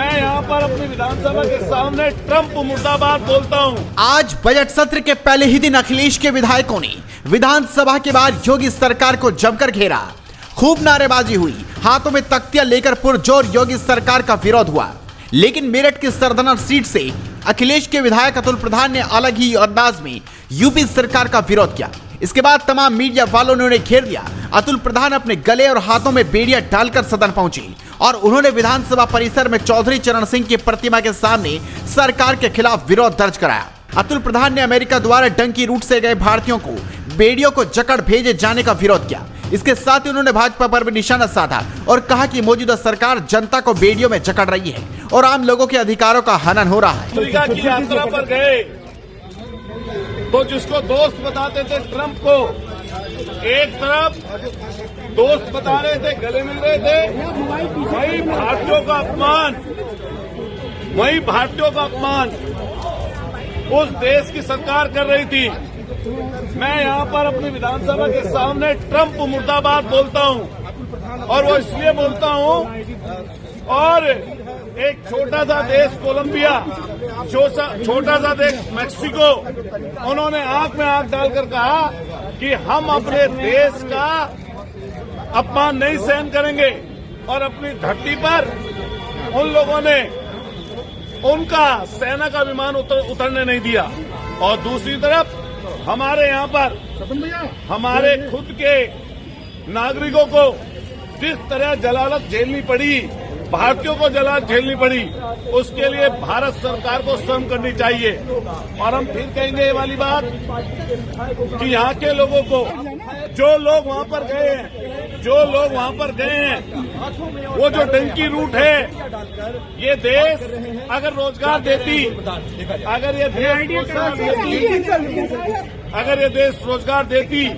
मैं यहाँ पर अपनी विधानसभा के सामने ट्रंप मुर्दाबाद बोलता हूँ। आज बजट सत्र के पहले ही दिन अखिलेश के विधायकों ने विधानसभा के बाद योगी सरकार को जमकर घेरा। खूब नारेबाजी हुई, हाथों में तख्तियां लेकर पुरजोर योगी सरकार का विरोध हुआ। लेकिन मेरठ की सरदना सीट से अखिलेश के विधायक अतुल प्रधान ने अलग ही अंदाज में यूपी सरकार का विरोध किया। इसके बाद तमाम मीडिया वालों ने उन्हें घेर दिया। अतुल प्रधान अपने गले और हाथों में बेड़ियां डालकर सदन पहुंचे और उन्होंने विधानसभा परिसर में चौधरी चरण सिंह की प्रतिमा के सामने सरकार के खिलाफ विरोध दर्ज कराया। अतुल प्रधान ने अमेरिका द्वारा डंकी रूट से गए भारतीयों को बेड़ियों को जकड़ भेजे जाने का विरोध किया। इसके साथ ही उन्होंने भाजपा पर भी निशाना साधा और कहा कि मौजूदा सरकार जनता को बेड़ियों में जकड़ रही है और आम लोगों के अधिकारों का हनन हो रहा है। अमेरिका की यात्रा पर गए तो जिसको दोस्त बताते थे ट्रंप को, एक तरफ दोस्त बता रहे थे, गले मिल रहे थे, वही भारतीयों का अपमान उस देश की सरकार कर रही थी। मैं यहाँ पर अपनी विधानसभा के सामने ट्रंप मुर्दाबाद बोलता हूँ और वो इसलिए बोलता हूँ और एक छोटा सा देश कोलंबिया, छोटा सा देश मैक्सिको, उन्होंने आंख में आंख डालकर कहा कि हम अपने देश का अपमान नहीं सहन करेंगे और अपनी धरती पर उन लोगों ने उनका सेना का विमान उतरने नहीं दिया। और दूसरी तरफ हमारे यहाँ पर हमारे खुद के नागरिकों को जिस तरह जलालत झेलनी पड़ी, भारतीयों को जलालत झेलनी पड़ी, उसके लिए भारत सरकार को श्रम करनी चाहिए। और हम फिर कहेंगे ये वाली बात कि यहाँ के लोगों को, जो लोग वहाँ पर गए हैं, वो जो डंकी रूट है, ये देश अगर रोजगार देती, अगर ये देश रोजगार देती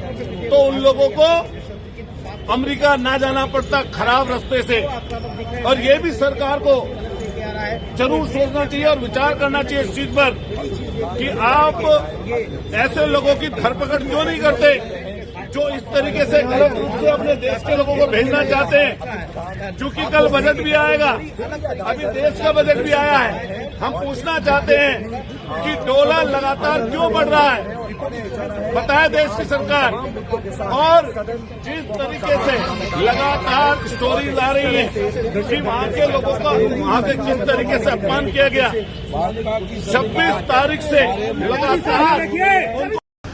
तो उन लोगों को अमेरिका ना जाना पड़ता खराब रास्ते से। और ये भी सरकार को जरूर सोचना चाहिए और विचार करना चाहिए इस चीज पर कि आप ऐसे लोगों की धरपकड़ क्यों नहीं करते जो इस तरीके से गलत रूप से अपने देश के लोगों को भेजना चाहते हैं। क्योंकि कल बजट भी आएगा, अभी देश का बजट भी आया है। हम पूछना चाहते हैं कि डॉलर लगातार क्यों बढ़ रहा है, बताए देश की सरकार। और जिस तरीके से लगातार स्टोरी ला रही है कि वहाँ के लोगों का वहाँ से किस तरीके से अपमान किया गया, 26 तारीख से लगातार।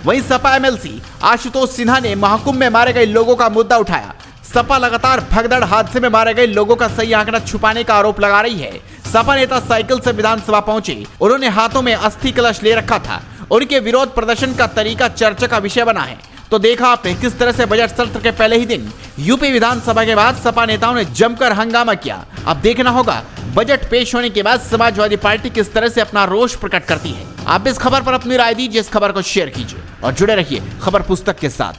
वहीं सपा एमएलसी आशुतोष सिन्हा ने महाकुंभ में मारे गए लोगों का मुद्दा उठाया। सपा लगातार भगदड़ हादसे में मारे गए लोगों का सही आंकड़ा छुपाने का आरोप लगा रही है। सपा नेता साइकिल से विधानसभा पहुंचे, उन्होंने हाथों में अस्थि कलश ले रखा था। उनके विरोध प्रदर्शन का तरीका चर्चा का विषय बना है। तो देखा आपने किस तरह से बजट सत्र के पहले ही दिन यूपी विधानसभा के बाद सपा नेताओं ने जमकर हंगामा किया। अब देखना होगा बजट पेश होने के बाद समाजवादी पार्टी किस तरह से अपना रोष प्रकट करती है। आप इस खबर पर अपनी राय दीजिए, इस खबर को शेयर कीजिए और जुड़े रहिए खबर पुस्तक के साथ।